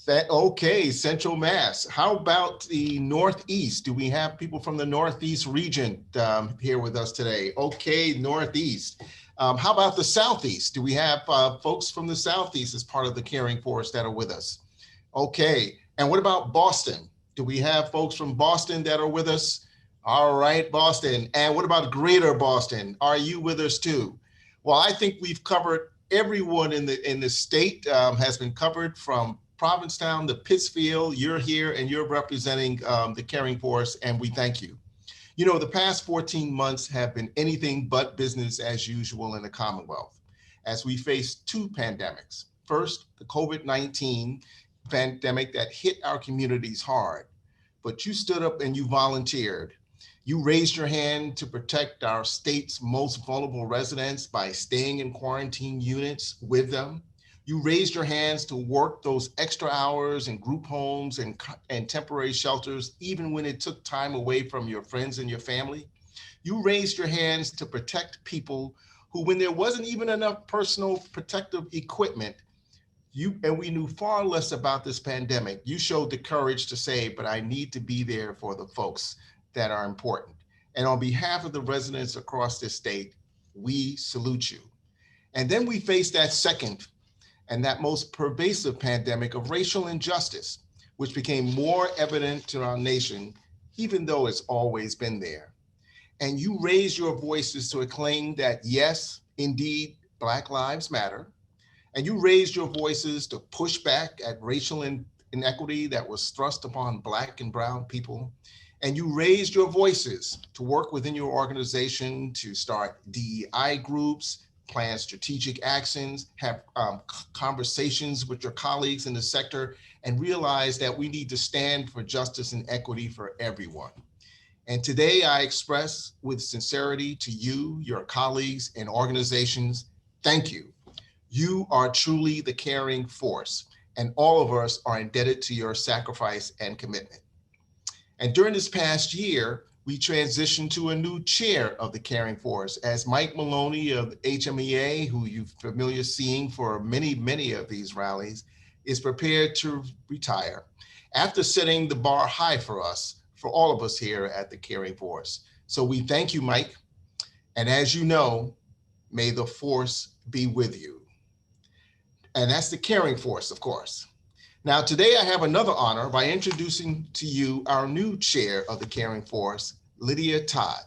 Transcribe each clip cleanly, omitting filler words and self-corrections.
Okay, Central Mass. How about the Northeast? Do we have people from the Northeast region here with us today? Okay, Northeast. How about the Southeast? Do we have folks from the Southeast as part of the caring force that are with us? Okay, and what about Boston? Do we have folks from Boston that are with us? All right, Boston. And what about Greater Boston? Are you with us too? Well, I think we've covered everyone in the state has been covered from Provincetown to Pittsfield. You're here and you're representing the caring force, and we thank you. You know, the past 14 months have been anything but business as usual in the Commonwealth as we face two pandemics. First, the COVID-19 pandemic that hit our communities hard, but you stood up and you volunteered. You raised your hand to protect our state's most vulnerable residents by staying in quarantine units with them. You raised your hands to work those extra hours in group homes and temporary shelters, even when it took time away from your friends and your family. You raised your hands to protect people who, when there wasn't even enough personal protective equipment, and we knew far less about this pandemic, you showed the courage to say, but I need to be there for the folks that are important. And on behalf of the residents across this state, we salute you. And then we face that second and that most pervasive pandemic of racial injustice, which became more evident to our nation, even though it's always been there. And you raised your voices to acclaim that, yes, indeed, Black Lives Matter. And you raised your voices to push back at racial inequity that was thrust upon Black and Brown people. And you raised your voices to work within your organization to start DEI groups, plan strategic actions, have conversations with your colleagues in the sector, and realize that we need to stand for justice and equity for everyone. And today I express with sincerity to you, your colleagues and organizations, thank you. You are truly the caring force, and all of us are indebted to your sacrifice and commitment. And during this past year, we transitioned to a new chair of the caring force as Mike Maloney of HMEA, who you're familiar seeing for many, many of these rallies, is prepared to retire after setting the bar high for us, for all of us here at the caring force. So we thank you, Mike. And as you know, may the force be with you. And that's the caring force, of course. Now, today I have another honor by introducing to you our new chair of the caring force, Lydia Todd.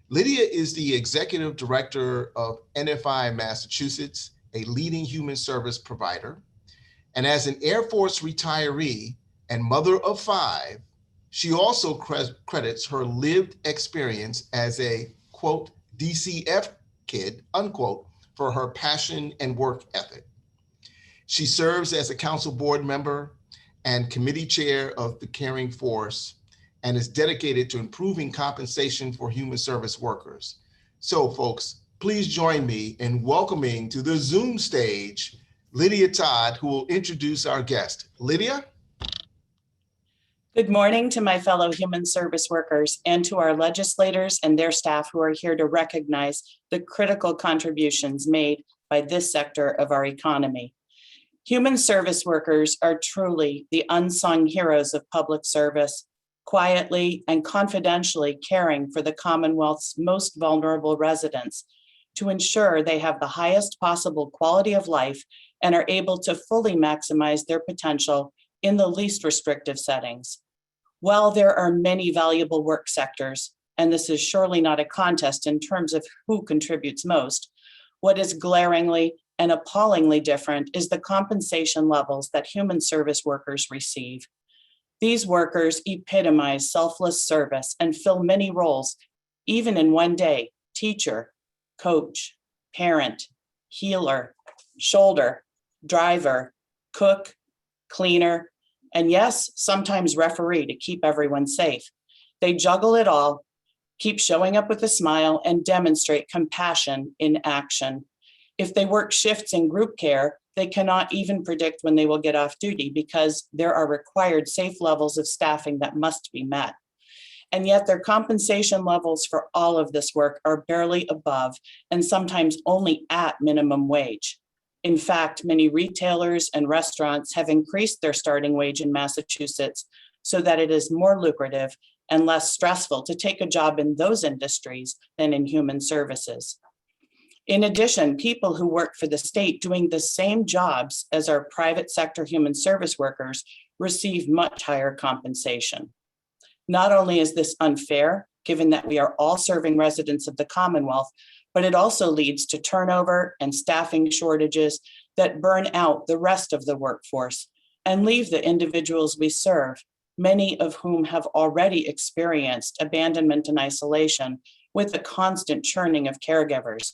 Lydia is the executive director of NFI Massachusetts, a leading human service provider. And as an Air Force retiree and mother of 5, she also credits her lived experience as a, quote, DCF kid, unquote, for her passion and work ethic. She serves as a council board member and committee chair of the caring force and is dedicated to improving compensation for human service workers. So folks, please join me in welcoming to the Zoom stage, Lydia Todd, who will introduce our guest. Lydia? Good morning to my fellow human service workers and to our legislators and their staff who are here to recognize the critical contributions made by this sector of our economy. Human service workers are truly the unsung heroes of public service, quietly and confidentially caring for the Commonwealth's most vulnerable residents to ensure they have the highest possible quality of life and are able to fully maximize their potential in the least restrictive settings. While there are many valuable work sectors, and this is surely not a contest in terms of who contributes most, what is glaringly and appallingly different is the compensation levels that human service workers receive. These workers epitomize selfless service and fill many roles, even in one day: teacher, coach, parent, healer, shoulder, driver, cook, cleaner, and yes, sometimes referee to keep everyone safe. They juggle it all, keep showing up with a smile, and demonstrate compassion in action. If they work shifts in group care, they cannot even predict when they will get off duty because there are required safe levels of staffing that must be met. And yet their compensation levels for all of this work are barely above and sometimes only at minimum wage. In fact, many retailers and restaurants have increased their starting wage in Massachusetts so that it is more lucrative and less stressful to take a job in those industries than in human services. In addition, people who work for the state doing the same jobs as our private sector human service workers receive much higher compensation. Not only is this unfair, given that we are all serving residents of the Commonwealth, but it also leads to turnover and staffing shortages that burn out the rest of the workforce and leave the individuals we serve, many of whom have already experienced abandonment and isolation, with the constant churning of caregivers.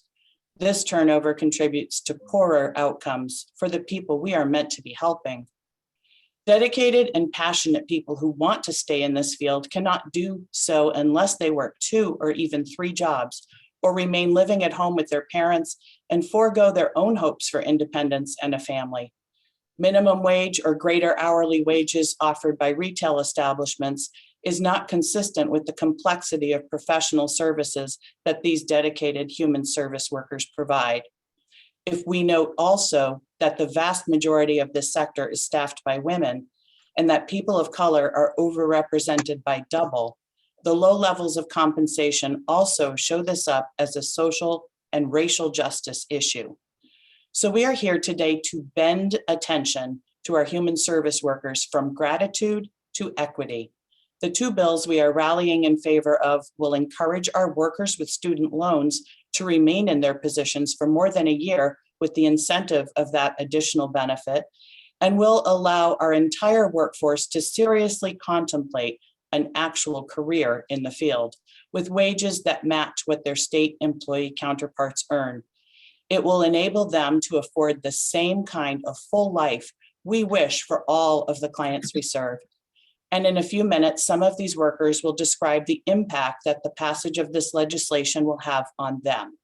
This turnover contributes to poorer outcomes for the people we are meant to be helping. Dedicated and passionate people who want to stay in this field cannot do so unless they work 2 or even 3 jobs, or remain living at home with their parents and forego their own hopes for independence and a family. Minimum wage or greater hourly wages offered by retail establishments is not consistent with the complexity of professional services that these dedicated human service workers provide. If we note also that the vast majority of this sector is staffed by women and that people of color are overrepresented by double, the low levels of compensation also show this up as a social and racial justice issue. So we are here today to bend attention to our human service workers from gratitude to equity. The 2 bills we are rallying in favor of will encourage our workers with student loans to remain in their positions for more than a year with the incentive of that additional benefit, and will allow our entire workforce to seriously contemplate an actual career in the field with wages that match what their state employee counterparts earn. It will enable them to afford the same kind of full life we wish for all of the clients we serve. And in a few minutes, some of these workers will describe the impact that the passage of this legislation will have on them.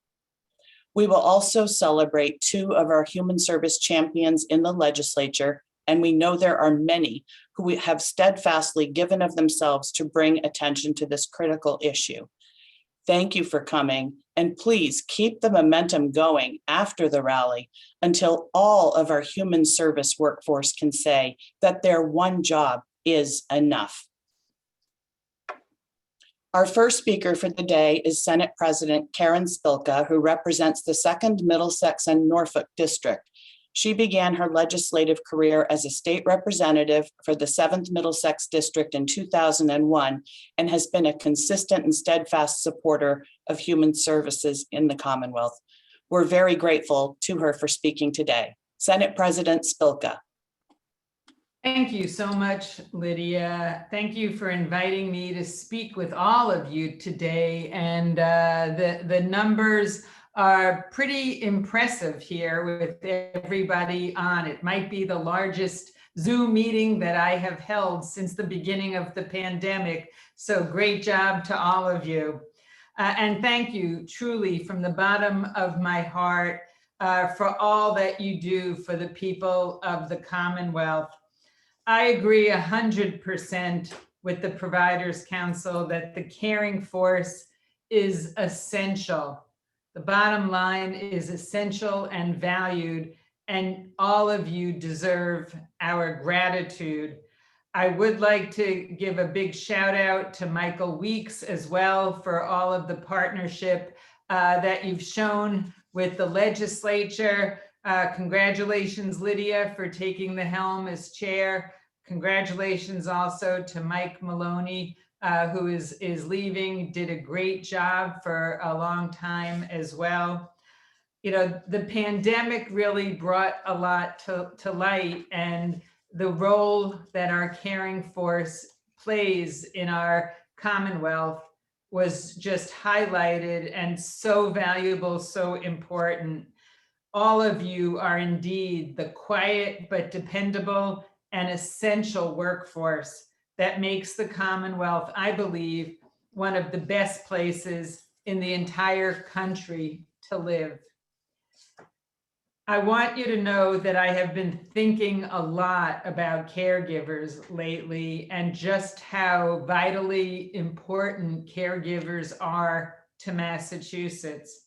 We will also celebrate 2 of our human service champions in the legislature, and we know there are many who have steadfastly given of themselves to bring attention to this critical issue. Thank you for coming, and please keep the momentum going after the rally until all of our human service workforce can say that their one job is enough. Our first speaker for the day is Senate President Karen Spilka, who represents the 2nd Middlesex and Norfolk District. She began her legislative career as a state representative for the 7th Middlesex District in 2001 and has been a consistent and steadfast supporter of human services in the Commonwealth. We're very grateful to her for speaking today. Senate President Spilka. Thank you so much, Lydia. Thank you for inviting me to speak with all of you today. And the numbers are pretty impressive here with everybody on. It might be the largest Zoom meeting that I have held since the beginning of the pandemic. So great job to all of you. And thank you truly from the bottom of my heart for all that you do for the people of the Commonwealth. I agree 100% with the Providers Council that the caring force is essential. The bottom line is essential and valued, and all of you deserve our gratitude. I would like to give a big shout out to Michael Weeks as well for all of the partnership that you've shown with the legislature. Congratulations, Lydia, for taking the helm as chair. Congratulations also to Mike Maloney, who is leaving, did a great job for a long time as well. You know, the pandemic really brought a lot to light, and the role that our caring force plays in our Commonwealth was just highlighted and so valuable, so important. All of you are indeed the quiet but dependable and essential workforce that makes the Commonwealth, I believe, one of the best places in the entire country to live. I want you to know that I have been thinking a lot about caregivers lately and just how vitally important caregivers are to Massachusetts.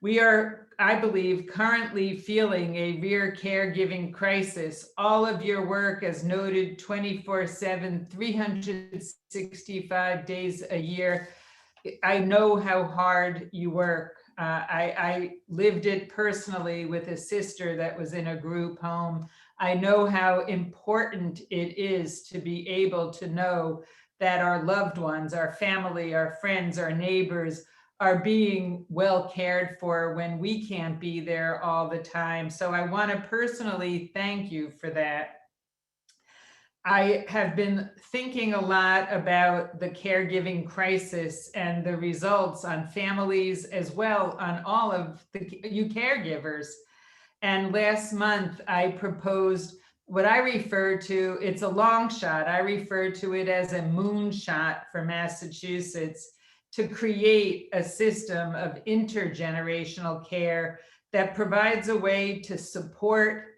We are, I believe, currently feeling a real caregiving crisis. All of your work, as noted, 24/7, 365 days a year. I know how hard you work. I lived it personally with a sister that was in a group home. I know how important it is to be able to know that our loved ones, our family, our friends, our neighbors are being well cared for when we can't be there all the time. So I want to personally thank you for that. I have been thinking a lot about the caregiving crisis and the results on families as well on all of you caregivers. And last month I proposed what I refer to, it's a long shot, I refer to it as a moonshot for Massachusetts, to create a system of intergenerational care that provides a way to support,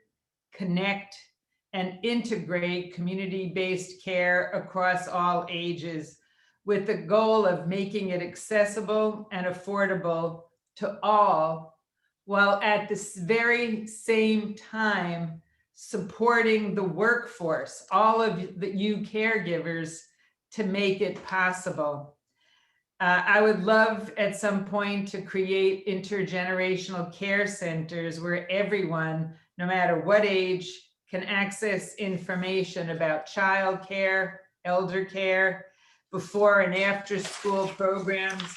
connect, and integrate community-based care across all ages, with the goal of making it accessible and affordable to all, while at this very same time supporting the workforce, all of you caregivers, to make it possible. I would love at some point to create intergenerational care centers where everyone, no matter what age, can access information about childcare, elder care, before and after school programs,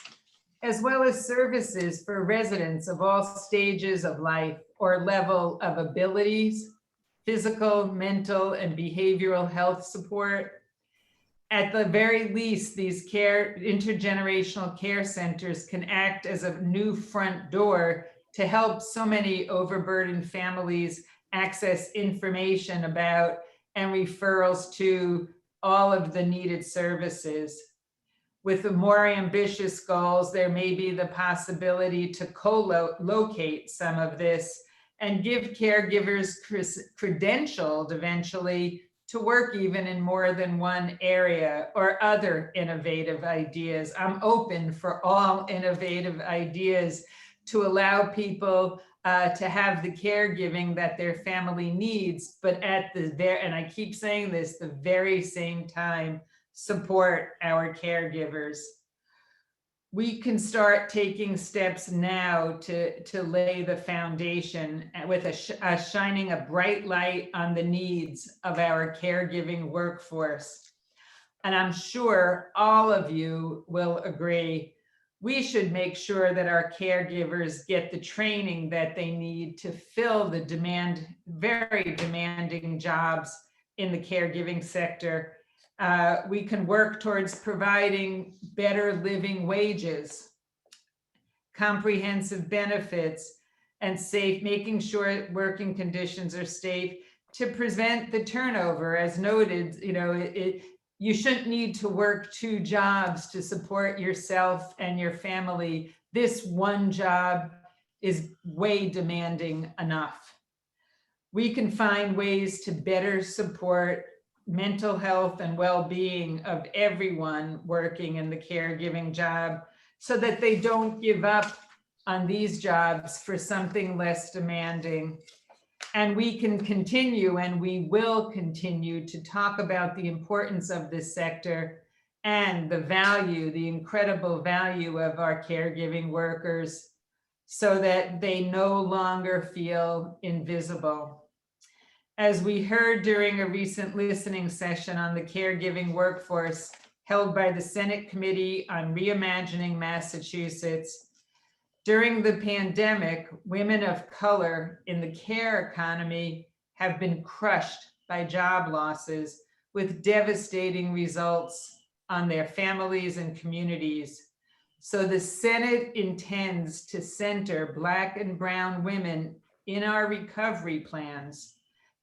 as well as services for residents of all stages of life or level of abilities, physical, mental, and behavioral health support. At the very least, these intergenerational care centers can act as a new front door to help so many overburdened families access information about and referrals to all of the needed services. With the more ambitious goals, there may be the possibility to co-locate some of this and give caregivers credentialed eventually to work even in more than one area, or other innovative ideas. I'm open for all innovative ideas to allow people to have the caregiving that their family needs, but at the and I keep saying this, the very same time, support our caregivers. We can start taking steps now to lay the foundation with shining a bright light on the needs of our caregiving workforce. And I'm sure all of you will agree, we should make sure that our caregivers get the training that they need to fill the very demanding jobs in the caregiving sector. We can work towards providing better living wages, comprehensive benefits, and making sure working conditions are safe to prevent the turnover. As noted, you shouldn't need to work 2 jobs to support yourself and your family. This one job is way demanding enough. We can find ways to better support mental health and well-being of everyone working in the caregiving job, so that they don't give up on these jobs for something less demanding. And we can continue, and we will continue, to talk about the importance of this sector and the value, the incredible value of our caregiving workers, so that they no longer feel invisible. As we heard during a recent listening session on the caregiving workforce held by the Senate Committee on Reimagining Massachusetts, during the pandemic, women of color in the care economy have been crushed by job losses, with devastating results on their families and communities. So the Senate intends to center Black and Brown women in our recovery plans,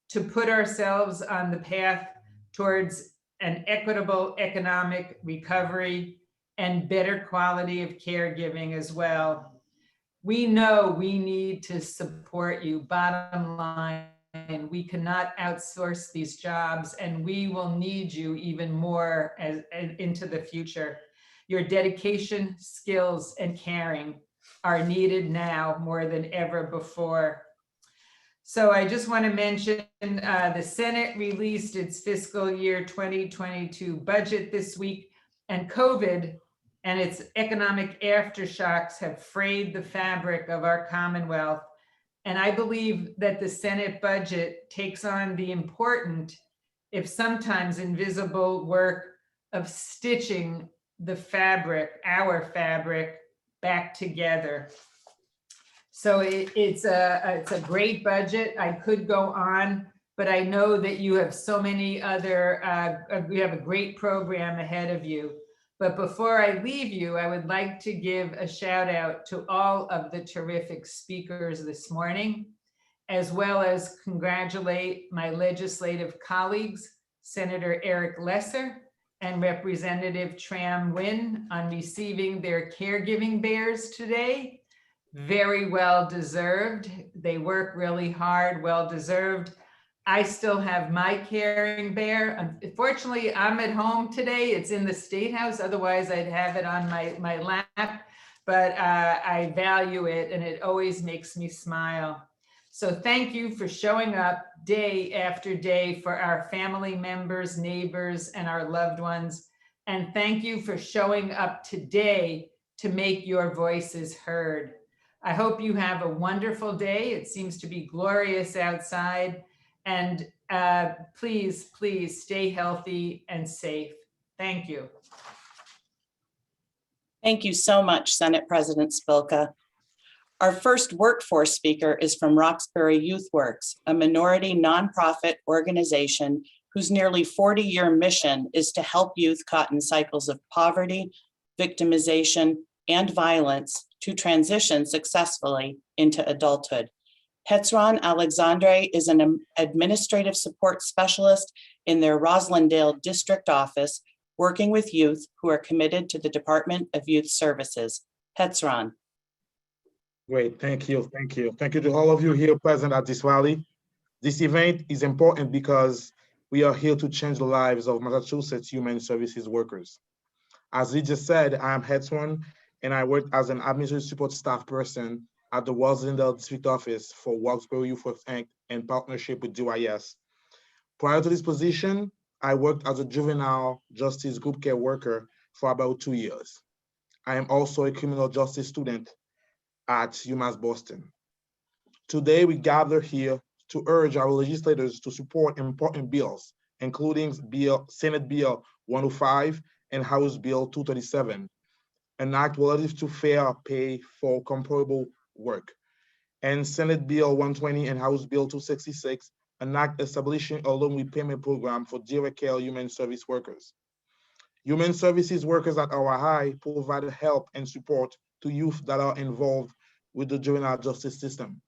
to put ourselves on the path towards an equitable economic recovery and better quality of caregiving as well. We know we need to support you, bottom line. We cannot outsource these jobs, and we will need you even more into the future. Your dedication, skills, and caring are needed now more than ever before. So I just want to mention the Senate released its fiscal year 2022 budget this week, and COVID and its economic aftershocks have frayed the fabric of our Commonwealth. And I believe that the Senate budget takes on the important, if sometimes invisible, work of stitching the fabric, our fabric, back together. So it's a great budget. I could go on, but I know that you have so many other, we have a great program ahead of you. But before I leave you, I would like to give a shout out to all of the terrific speakers this morning, as well as congratulate my legislative colleagues, Senator Eric Lesser and Representative Tram Nguyen, on receiving their caregiving bears today. Very well deserved. They work really hard, well deserved. I still have my caring bear. Unfortunately, I'm at home today. It's in the State House. Otherwise, I'd have it on my lap. But I value it, and it always makes me smile. So thank you for showing up day after day for our family members, neighbors, and our loved ones. And thank you for showing up today to make your voices heard. I hope you have a wonderful day. It seems to be glorious outside. And please, please stay healthy and safe. Thank you. Thank you so much, Senate President Spilka. Our first workforce speaker is from Roxbury Youth Works, a minority nonprofit organization whose nearly 40-year mission is to help youth caught in cycles of poverty, victimization, and violence to transition successfully into adulthood. Hetzron Alexandre is an administrative support specialist in their Roslindale district office, working with youth who are committed to the Department of Youth Services. Hetzron. Great, thank you, thank you. Thank you to all of you here present at this rally. This event is important because we are here to change the lives of Massachusetts human services workers. As Lydia said, I am Hetzron, and I work as an administrative support staff person at the Roslindale District Office for Roxbury Youth Works Inc. in partnership with DYS. Prior to this position, I worked as a juvenile justice group care worker for about 2 years. I am also a criminal justice student at UMass Boston. Today, we gather here to urge our legislators to support important bills, including Senate Bill 105 and House Bill 237, an act relative to fair pay for comparable work, and Senate Bill 120 and House Bill 266, an act establishing a loan repayment program for direct care human service workers. Human services workers at our high provide help and support to youth that are involved with the juvenile justice system,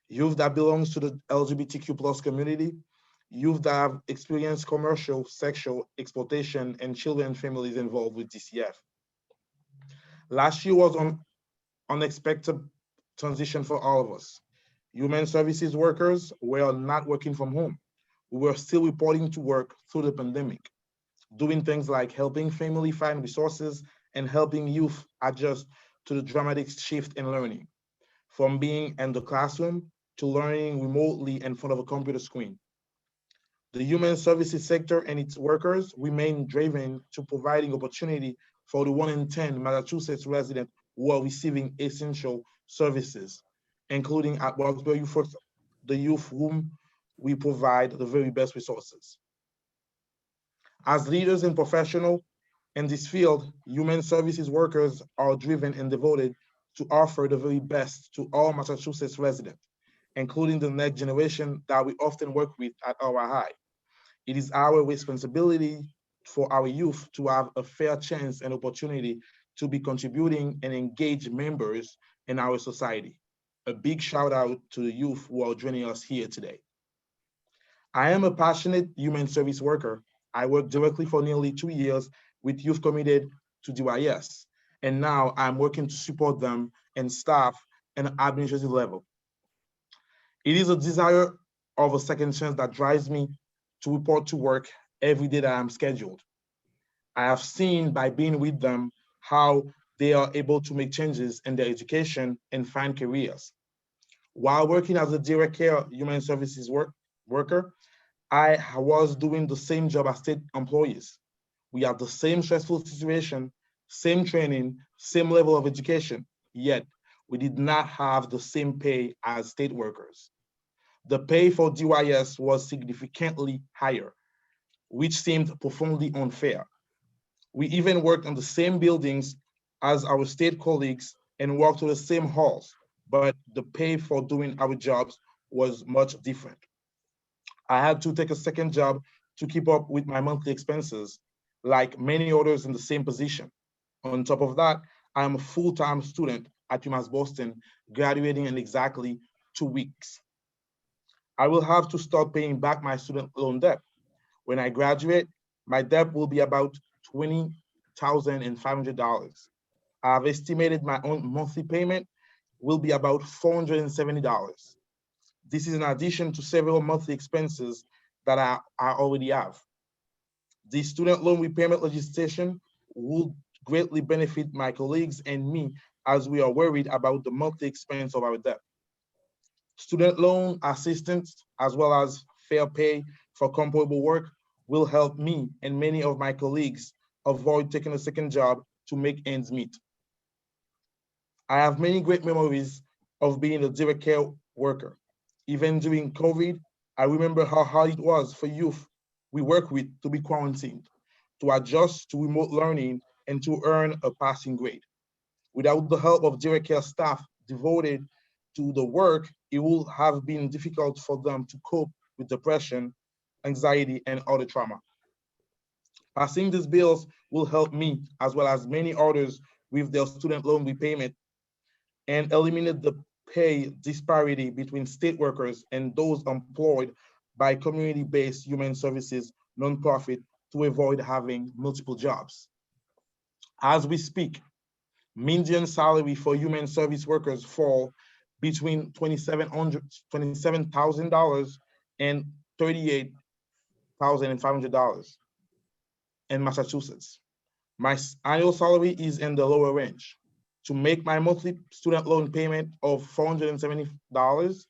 youth that belongs to the LGBTQ+ community, youth that have experienced commercial sexual exploitation, and children and families involved with DCF. Last year was an unexpected transition for all of us. Human services workers were not working from home. We were still reporting to work through the pandemic, doing things like helping family find resources and helping youth adjust to the dramatic shift in learning, from being in the classroom to learning remotely in front of a computer screen. The human services sector and its workers remain driven to providing opportunity for the 1 in 10 Massachusetts residents who are receiving essential services, including at Roxbury Youth Works, the youth whom we provide the very best resources. As leaders and professionals in this field, human services workers are driven and devoted to offer the very best to all Massachusetts residents, including the next generation that we often work with at our high. It is our responsibility for our youth to have a fair chance and opportunity to be contributing and engaged members in our society. A big shout out to the youth who are joining us here today. I am a passionate human service worker. I worked directly for nearly 2 years with youth committed to DYS, and now I'm working to support them and staff at an administrative level. It is a desire of a second chance that drives me to report to work every day that I'm scheduled. I have seen by being with them how they are able to make changes in their education and find careers. While working as a direct care human services worker, I was doing the same job as state employees. We have the same stressful situation, same training, same level of education, yet we did not have the same pay as state workers. The pay for DYS was significantly higher, which seemed profoundly unfair. We even worked on the same buildings as our state colleagues and walked to the same halls, but the pay for doing our jobs was much different. I had to take a second job to keep up with my monthly expenses, like many others in the same position. On top of that, I am a full-time student at UMass Boston, graduating in exactly 2 weeks. I will have to start paying back my student loan debt. When I graduate, my debt will be about $20,500. I have estimated my own monthly payment will be about $470. This is in addition to several monthly expenses that I already have. The student loan repayment legislation will greatly benefit my colleagues and me as we are worried about the monthly expense of our debt. Student loan assistance, as well as fair pay for comparable work, will help me and many of my colleagues avoid taking a second job to make ends meet. I have many great memories of being a direct care worker. Even during COVID, I remember how hard it was for youth we work with to be quarantined, to adjust to remote learning, and to earn a passing grade. Without the help of direct care staff devoted to the work, it would have been difficult for them to cope with depression, anxiety, and other trauma. Passing these bills will help me, as well as many others, with their student loan repayment and eliminate the pay disparity between state workers and those employed by community-based human services nonprofit to avoid having multiple jobs. As we speak, median salary for human service workers fall between $27,000 and $38,500 in Massachusetts. My annual salary is in the lower range. To make my monthly student loan payment of $470,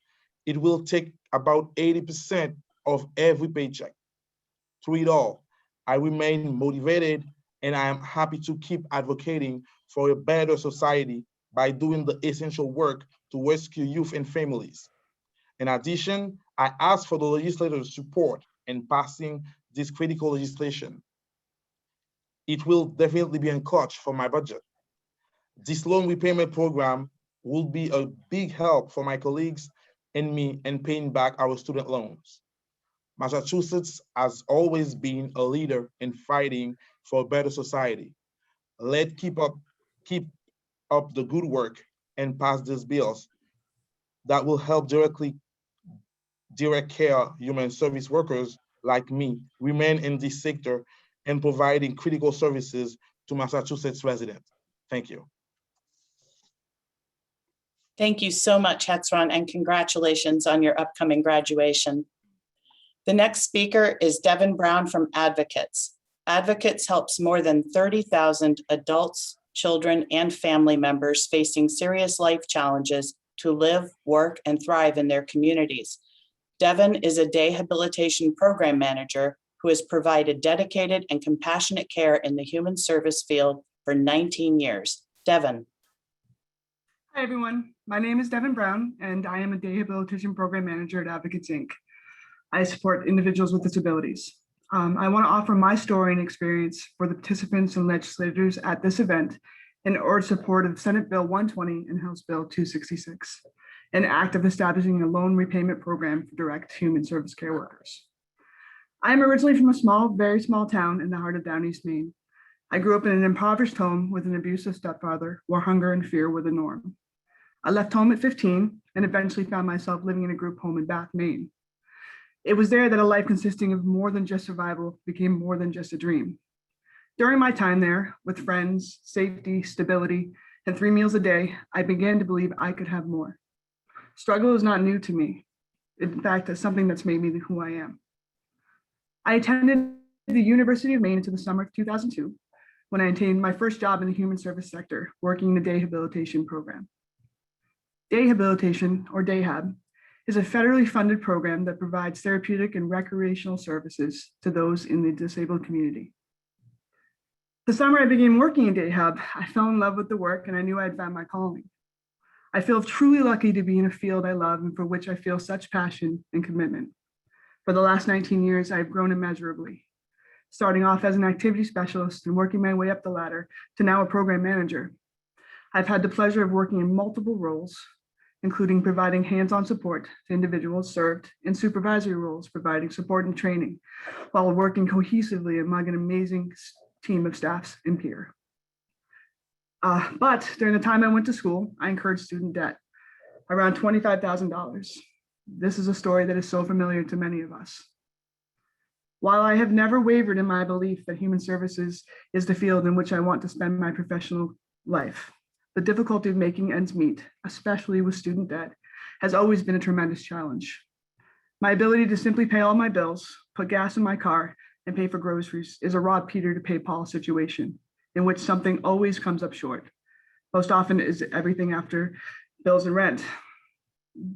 it will take about 80% of every paycheck. Through it all, I remain motivated and I am happy to keep advocating for a better society by doing the essential work to rescue youth and families. In addition, I ask for the legislators' support in passing this critical legislation. It will definitely be a clutch for my budget. This loan repayment program will be a big help for my colleagues and me in paying back our student loans. Massachusetts has always been a leader in fighting for a better society. Let's keep up the good work and pass these bills that will help direct care human service workers like me remain in this sector and providing critical services to Massachusetts residents. Thank you. Thank you so much, Hetzron, and congratulations on your upcoming graduation. The next speaker is Devin Brown from Advocates. Advocates helps more than 30,000 adults, children, and family members facing serious life challenges to live, work, and thrive in their communities. Devin is a Dehabilitation Program Manager who has provided dedicated and compassionate care in the human service field for 19 years. Devin. Hi, everyone. My name is Devin Brown, and I am a Rehabilitation Program Manager at Advocates, Inc. I support individuals with disabilities. I want to offer my story and experience for the participants and legislators at this event in order to support Senate Bill 120 and House Bill 266, an act of establishing a loan repayment program for direct human service care workers. I am originally from a very small town in the heart of Down East Maine. I grew up in an impoverished home with an abusive stepfather where hunger and fear were the norm. I left home at 15 and eventually found myself living in a group home in Bath, Maine. It was there that a life consisting of more than just survival became more than just a dream. During my time there, with friends, safety, stability, and 3 meals a day, I began to believe I could have more. Struggle is not new to me. In fact, it's something that's made me who I am. I attended the University of Maine until the summer of 2002, when I attained my first job in the human service sector, working in the day habilitation program. Day habilitation, or DayHab, is a federally funded program that provides therapeutic and recreational services to those in the disabled community. The summer I began working in DayHab, I fell in love with the work and I knew I'd found my calling. I feel truly lucky to be in a field I love and for which I feel such passion and commitment. For the last 19 years, I've grown immeasurably, starting off as an activity specialist and working my way up the ladder to now a program manager. I've had the pleasure of working in multiple roles, including providing hands-on support to individuals served and supervisory roles, providing support and training while working cohesively among an amazing team of staffs and peer. But during the time I went to school, I incurred student debt, around $25,000. This is a story that is so familiar to many of us. While I have never wavered in my belief that human services is the field in which I want to spend my professional life, the difficulty of making ends meet, especially with student debt, has always been a tremendous challenge. My ability to simply pay all my bills, put gas in my car, and pay for groceries is a rob Peter to pay Paul situation in which something always comes up short. Most often is everything after bills and rent.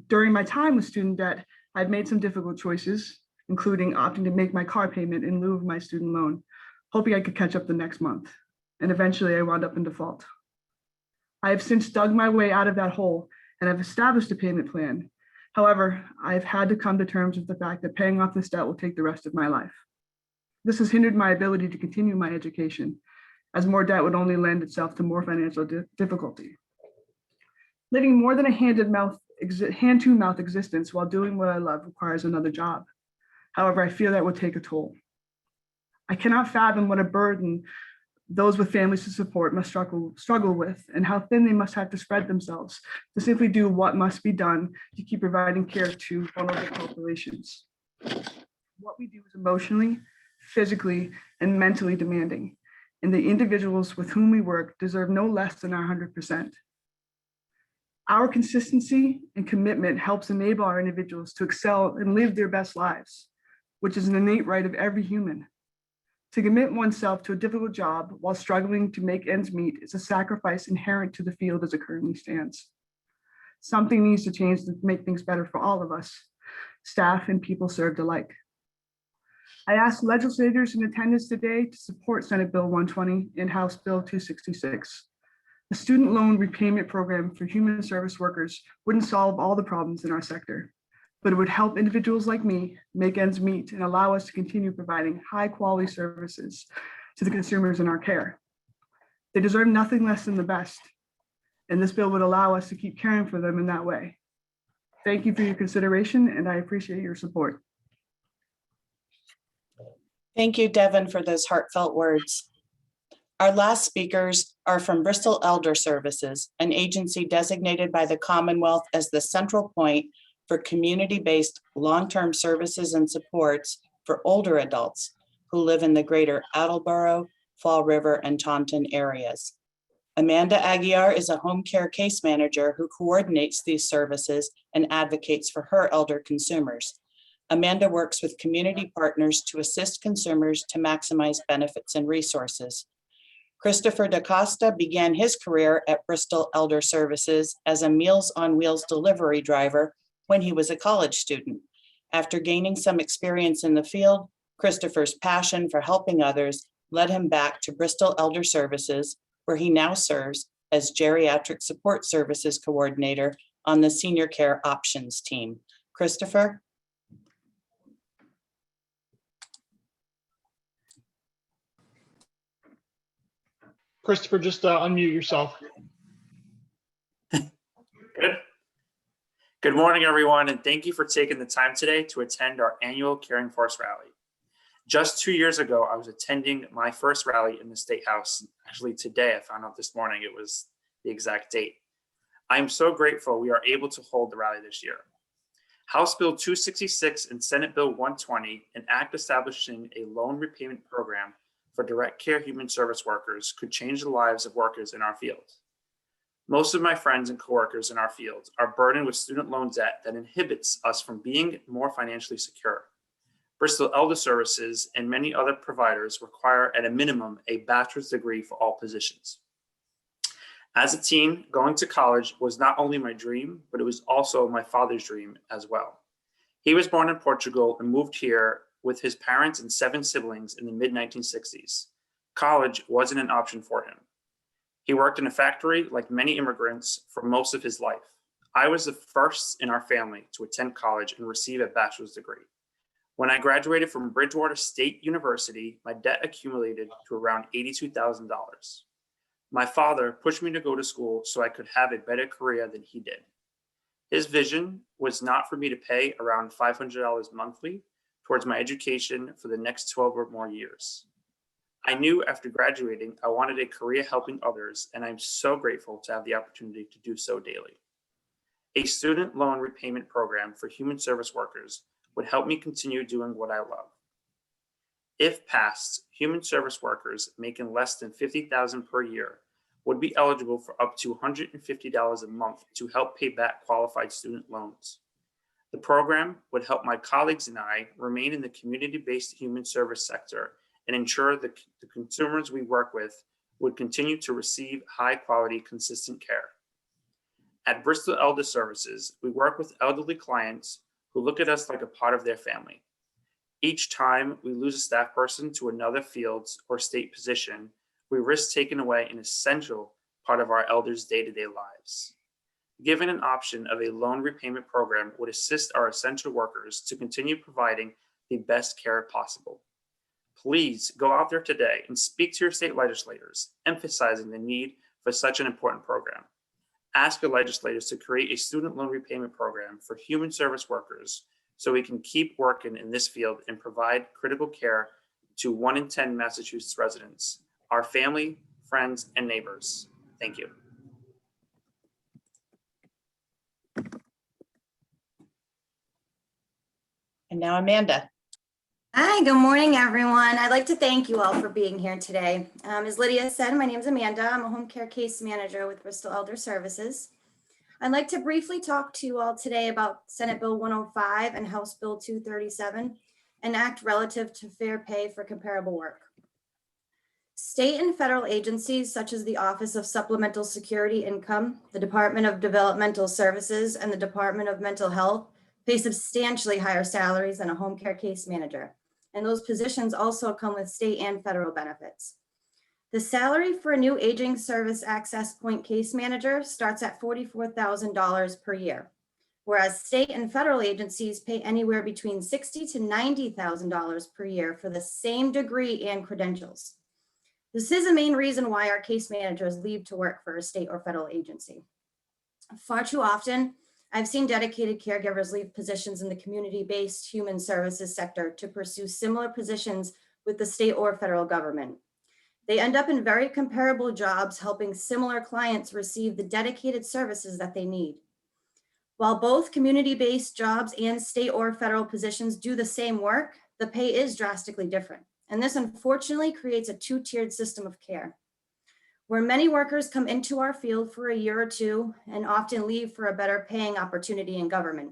During my time with student debt, I've made some difficult choices, including opting to make my car payment in lieu of my student loan, hoping I could catch up the next month. And eventually I wound up in default. I have since dug my way out of that hole and have established a payment plan. However, I've had to come to terms with the fact that paying off this debt will take the rest of my life. This has hindered my ability to continue my education, as more debt would only lend itself to more financial difficulty. Living more than a hand-to-mouth existence while doing what I love requires another job. However, I feel that would take a toll. I cannot fathom what a burden those with families to support must struggle with, and how thin they must have to spread themselves to simply do what must be done to keep providing care to vulnerable populations. What we do is emotionally, physically, and mentally demanding, and the individuals with whom we work deserve no less than our 100%. Our consistency and commitment helps enable our individuals to excel and live their best lives, which is an innate right of every human. To commit oneself to a difficult job while struggling to make ends meet is a sacrifice inherent to the field as it currently stands. Something needs to change to make things better for all of us, staff and people served alike. I ask legislators in attendance today to support Senate Bill 120 and House Bill 266. A student loan repayment program for human service workers wouldn't solve all the problems in our sector, but it would help individuals like me make ends meet and allow us to continue providing high quality services to the consumers in our care. They deserve nothing less than the best, and this bill would allow us to keep caring for them in that way. Thank you for your consideration, and I appreciate your support. Thank you, Devin, for those heartfelt words. Our last speakers are from Bristol Elder Services, an agency designated by the Commonwealth as the central point for community-based long-term services and supports for older adults who live in the greater Attleboro, Fall River, and Taunton areas. Amanda Aguiar is a home care case manager who coordinates these services and advocates for her elder consumers. Amanda works with community partners to assist consumers to maximize benefits and resources. Christopher Decosta began his career at Bristol Elder Services as a Meals on Wheels delivery driver when he was a college student. After gaining some experience in the field, Christopher's passion for helping others led him back to Bristol Elder Services, where he now serves as Geriatric Support Services Coordinator on the Senior Care Options team. Christopher? Christopher, just unmute yourself. Good. Good morning, everyone, and thank you for taking the time today to attend our annual Caring Force rally. Just 2 years ago, I was attending my first rally in the State House. Actually, today, I found out this morning it was the exact date. I am so grateful we are able to hold the rally this year. House Bill 266 and Senate Bill 120, an act establishing a loan repayment program for direct care human service workers, could change the lives of workers in our field. Most of my friends and coworkers in our field are burdened with student loan debt that inhibits us from being more financially secure. Bristol Elder Services and many other providers require at a minimum a bachelor's degree for all positions. As a teen, going to college was not only my dream, but it was also my father's dream as well. He was born in Portugal and moved here with his parents and 7 siblings in the mid-1960s. College wasn't an option for him. He worked in a factory like many immigrants for most of his life. I was the first in our family to attend college and receive a bachelor's degree. When I graduated from Bridgewater State University, my debt accumulated to around $82,000. My father pushed me to go to school so I could have a better career than he did. His vision was not for me to pay around $500 monthly towards my education for the next 12 or more years. I knew after graduating, I wanted a career helping others, and I'm so grateful to have the opportunity to do so daily. A student loan repayment program for human service workers would help me continue doing what I love. If passed, human service workers making less than $50,000 per year would be eligible for up to $150 a month to help pay back qualified student loans. The program would help my colleagues and I remain in the community-based human service sector and ensure that the consumers we work with would continue to receive high-quality, consistent care. At Bristol Elder Services, we work with elderly clients who look at us like a part of their family. Each time we lose a staff person to another field's or state position, we risk taking away an essential part of our elders' day-to-day lives. Given an option of a loan repayment program would assist our essential workers to continue providing the best care possible. Please go out there today and speak to your state legislators, emphasizing the need for such an important program. Ask your legislators to create a student loan repayment program for human service workers so we can keep working in this field and provide critical care to 1 in 10 Massachusetts residents, our family, friends, and neighbors. Thank you. And now Amanda. Hi, good morning, everyone. I'd like to thank you all for being here today. As Lydia said, my name is Amanda. I'm a home care case manager with Bristol Elder Services. I'd like to briefly talk to you all today about Senate Bill 105 and House Bill 237, an act relative to fair pay for comparable work. State and federal agencies such as the Office of Supplemental Security Income, the Department of Developmental Services, and the Department of Mental Health pay substantially higher salaries than a home care case manager. And those positions also come with state and federal benefits. The salary for a new aging service access point case manager starts at $44,000 per year, whereas state and federal agencies pay anywhere between $60,000 to $90,000 per year for the same degree and credentials. This is a main reason why our case managers leave to work for a state or federal agency. Far too often, I've seen dedicated caregivers leave positions in the community-based human services sector to pursue similar positions with the state or federal government. They end up in very comparable jobs, helping similar clients receive the dedicated services that they need. While both community-based jobs and state or federal positions do the same work, the pay is drastically different. And this unfortunately creates a two-tiered system of care, where many workers come into our field for a year or two and often leave for a better paying opportunity in government.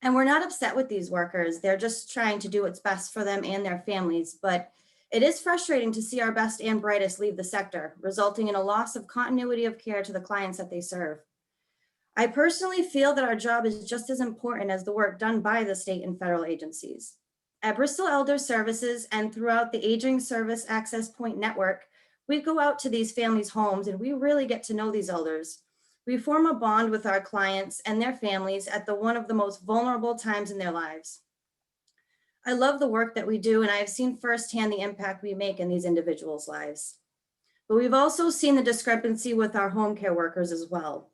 And we're not upset with these workers. They're just trying to do what's best for them and their families. But it is frustrating to see our best and brightest leave the sector, resulting in a loss of continuity of care to the clients that they serve. I personally feel that our job is just as important as the work done by the state and federal agencies. At Bristol Elder Services and throughout the Aging Service Access Point Network, we go out to these families' homes and we really get to know these elders. We form a bond with our clients and their families at one of the most vulnerable times in their lives. I love the work that we do, and I have seen firsthand the impact we make in these individuals' lives. But we've also seen the discrepancy with our home care workers as well.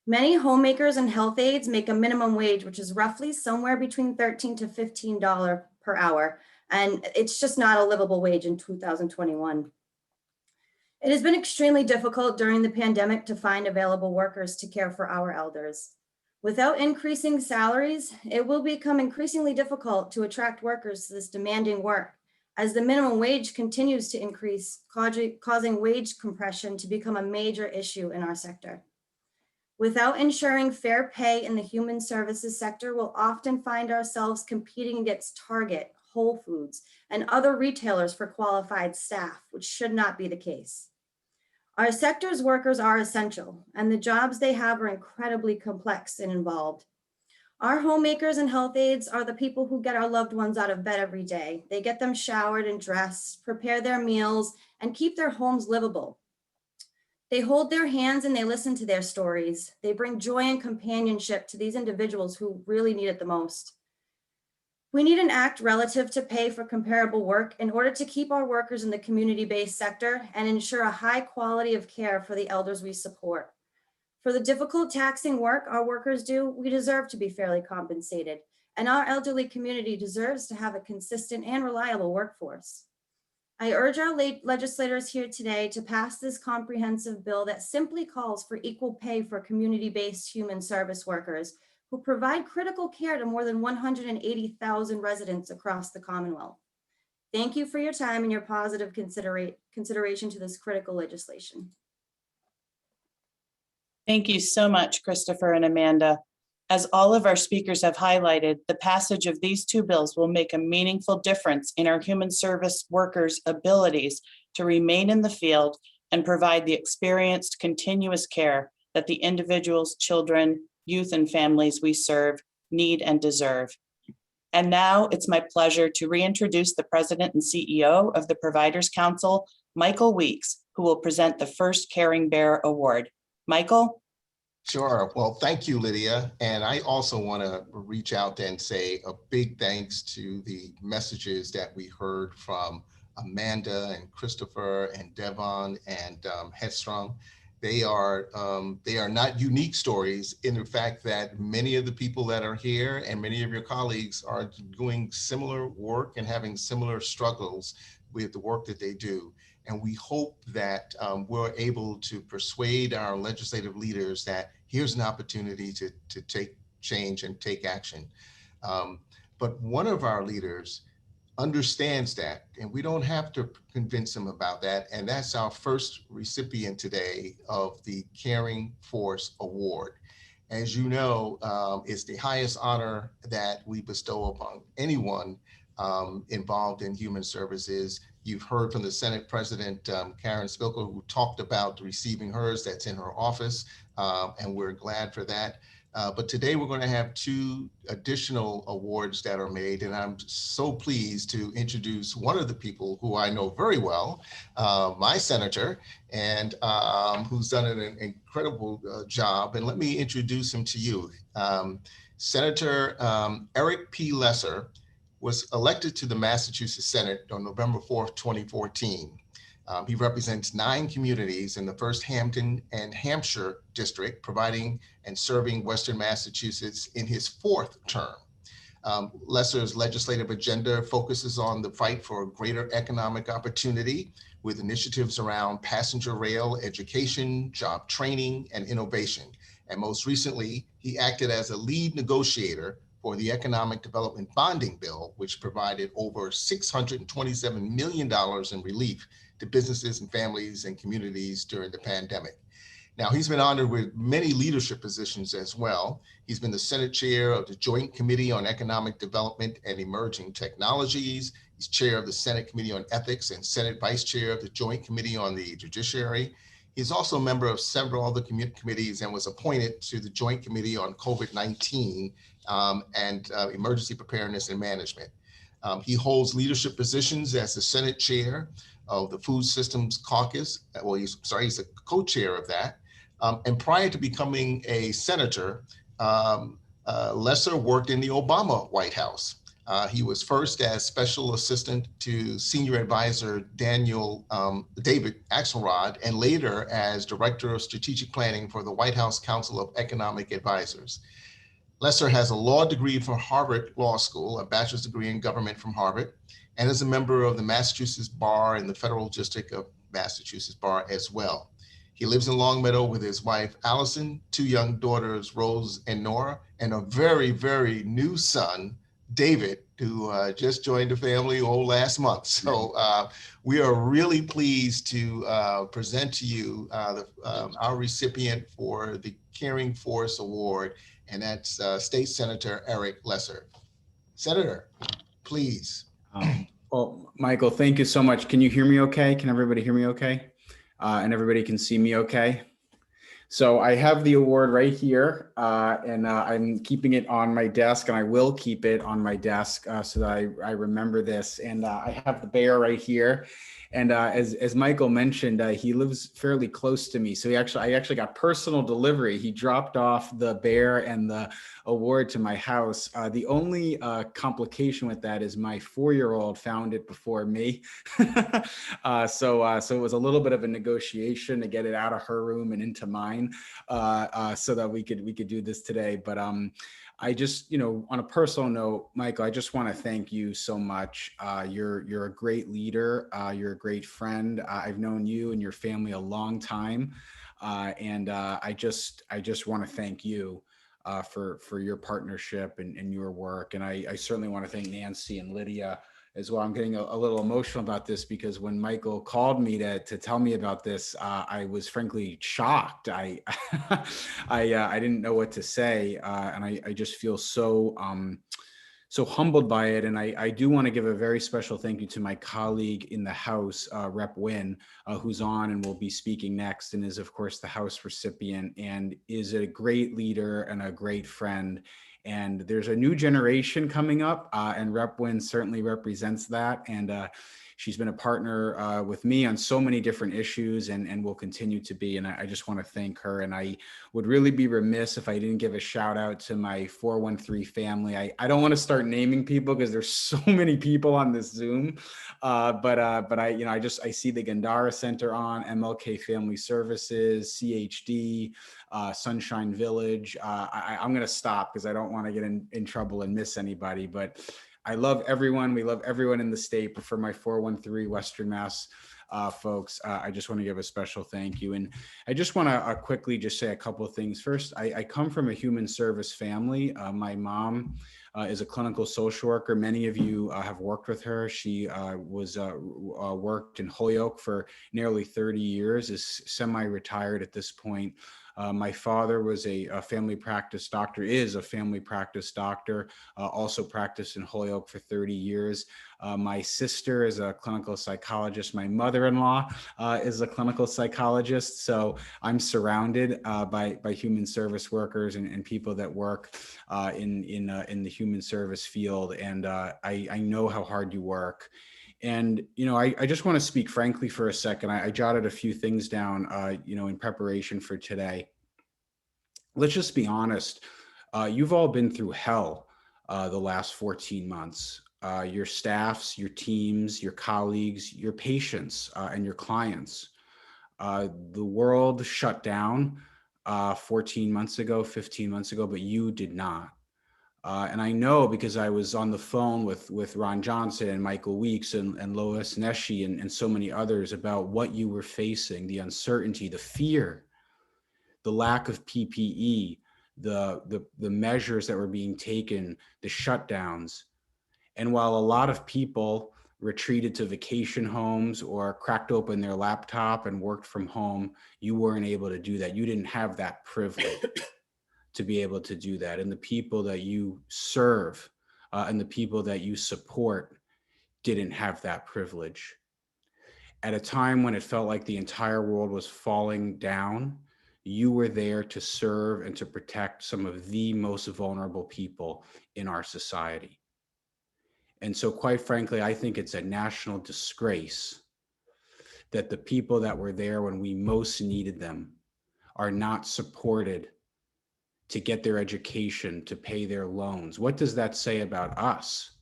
Many homemakers and health aides make a minimum wage, which is roughly somewhere between $13 to $15 per hour. And it's just not a livable wage in 2021. It has been extremely difficult during the pandemic to find available workers to care for our elders. Without increasing salaries, it will become increasingly difficult to attract workers to this demanding work as the minimum wage continues to increase, causing wage compression to become a major issue in our sector. Without ensuring fair pay in the human services sector, we'll often find ourselves competing against Target, Whole Foods, and other retailers for qualified staff, which should not be the case. Our sector's workers are essential, and the jobs they have are incredibly complex and involved. Our homemakers and health aides are the people who get our loved ones out of bed every day. They get them showered and dressed, prepare their meals, and keep their homes livable. They hold their hands and they listen to their stories. They bring joy and companionship to these individuals who really need it the most. We need an act relative to pay for comparable work in order to keep our workers in the community-based sector and ensure a high quality of care for the elders we support. For the difficult, taxing work our workers do, we deserve to be fairly compensated, and our elderly community deserves to have a consistent and reliable workforce. I urge our legislators here today to pass this comprehensive bill that simply calls for equal pay for community-based human service workers who provide critical care to more than 180,000 residents across the Commonwealth. Thank you for your time and your positive consideration to this critical legislation. Thank you so much, Christopher and Amanda. As all of our speakers have highlighted, the passage of these two bills will make a meaningful difference in our human service workers' abilities to remain in the field and provide the experienced, continuous care that the individuals, children, youth, and families we serve need and deserve. And now it's my pleasure to reintroduce the President and CEO of the Providers Council, Michael Weeks, who will present the first Caring Bear Award. Michael? Sure. Well, thank you, Lydia. And I also want to reach out and say a big thanks to the messages that we heard from Amanda and Christopher and Devon and Headstrong. They are not unique stories in the fact that many of the people that are here and many of your colleagues are doing similar work and having similar struggles with the work that they do. And we hope that we're able to persuade our legislative leaders that here's an opportunity to take change and take action. But one of our leaders understands that, and we don't have to convince them about that. And that's our first recipient today of the Caring Force Award. As you know, it's the highest honor that we bestow upon anyone involved in human services. You've heard from the Senate President, Karen Spilker, who talked about receiving hers. That's in her office, and we're glad for that. But today we're going to have two additional awards that are made, and I'm so pleased to introduce one of the people who I know very well, my senator, and who's done an incredible job. And let me introduce him to you. Senator Eric P. Lesser was elected to the Massachusetts Senate on November 4th, 2014. He represents 9 communities in the 1st Hampton and Hampshire district, providing and serving Western Massachusetts in his 4th term. Lesser's legislative agenda focuses on the fight for greater economic opportunity with initiatives around passenger rail, education, job training, and innovation. And most recently, he acted as a lead negotiator for the Economic Development Bonding Bill, which provided over $627 million in relief to businesses and families and communities during the pandemic. Now, he's been honored with many leadership positions as well. He's been the Senate Chair of the Joint Committee on Economic Development and Emerging Technologies. He's Chair of the Senate Committee on Ethics and Senate Vice Chair of the Joint Committee on the Judiciary. He's also a member of several other committees and was appointed to the Joint Committee on COVID-19 and Emergency Preparedness and Management. He holds leadership positions as the Senate Chair of the Food Systems Caucus. Well, he's a co-chair of that. And prior to becoming a senator, Lesser worked in the Obama White House. He was first as Special Assistant to Senior Advisor David Axelrod, and later as Director of Strategic Planning for the White House Council of Economic Advisors. Lesser has a law degree from Harvard Law School, a bachelor's degree in government from Harvard, and is a member of the Massachusetts Bar and the Federal District of Massachusetts Bar as well. He lives in Longmeadow with his wife, Allison, 2 young daughters, Rose and Nora, and a very, very new son, David, who just joined the family last month. So we are really pleased to present to you our recipient for the Caring Force Award, and that's State Senator Eric Lesser. Senator, please. Well, Michael, thank you so much. Can you hear me okay? Can everybody hear me okay? And everybody can see me okay? So I have the award right here, and I'm keeping it on my desk, and I will keep it on my desk so that I remember this. And I have the bear right here. And as Michael mentioned, he lives fairly close to me. So I actually got personal delivery. He dropped off the bear and the award to my house. The only complication with that is my 4-year-old found it before me. So it was a little bit of a negotiation to get it out of her room and into mine, so that we could do this today. But I just, on a personal note, Michael, I just want to thank you so much. You're a great leader. You're a great friend. I've known you and your family a long time. And I just want to thank you for your partnership and your work. And I certainly want to thank Nancy and Lydia as well. I'm getting a little emotional about this because when Michael called me to tell me about this, I was frankly shocked. I didn't know what to say, and I just feel so humbled by it. And I do want to give a very special thank you to my colleague in the House, Rep. Nguyen, who's on and will be speaking next, and is of course the House recipient, and is a great leader and a great friend. And there's a new generation coming up, and Rep. Nguyen certainly represents that. And she's been a partner with me on so many different issues, and will continue to be. And I just want to thank her. And I would really be remiss if I didn't give a shout out to my 413 family. I don't want to start naming people because there's so many people on this Zoom, but I see the Gandara Center on, MLK Family Services, CHD, Sunshine Village. I'm going to stop because I don't want to get in trouble and miss anybody, but I love everyone. We love everyone in the state, but for my 413 Western Mass folks, I just want to give a special thank you. And I just want to quickly just say a couple of things. First, I come from a human service family. My mom is a clinical social worker. Many of you have worked with her. She worked in Holyoke for nearly 30 years, is semi-retired at this point. My father was a family practice doctor, is a family practice doctor, also practiced in Holyoke for 30 years. My sister is a clinical psychologist. My mother-in-law is a clinical psychologist. So I'm surrounded by human service workers and people that work in the human service field. And I know how hard you work. And, I just want to speak frankly for a second. I jotted a few things down, in preparation for today. Let's just be honest. You've all been through hell the last 14 months. Your staffs, your teams, your colleagues, your patients, and your clients. The world shut down 14 months ago, 15 months ago, but you did not. And I know because I was on the phone with Ron Johnson and Michael Weeks and Lois Neshi and so many others about what you were facing, the uncertainty, the fear, the lack of PPE, the measures that were being taken, the shutdowns. And while a lot of people retreated to vacation homes or cracked open their laptop and worked from home, you weren't able to do that. You didn't have that privilege to be able to do that. And the people that you serve and the people that you support didn't have that privilege. At a time when it felt like the entire world was falling down, you were there to serve and to protect some of the most vulnerable people in our society. And so quite frankly, I think it's a national disgrace that the people that were there when we most needed them are not supported to get their education, to pay their loans. What does that say about us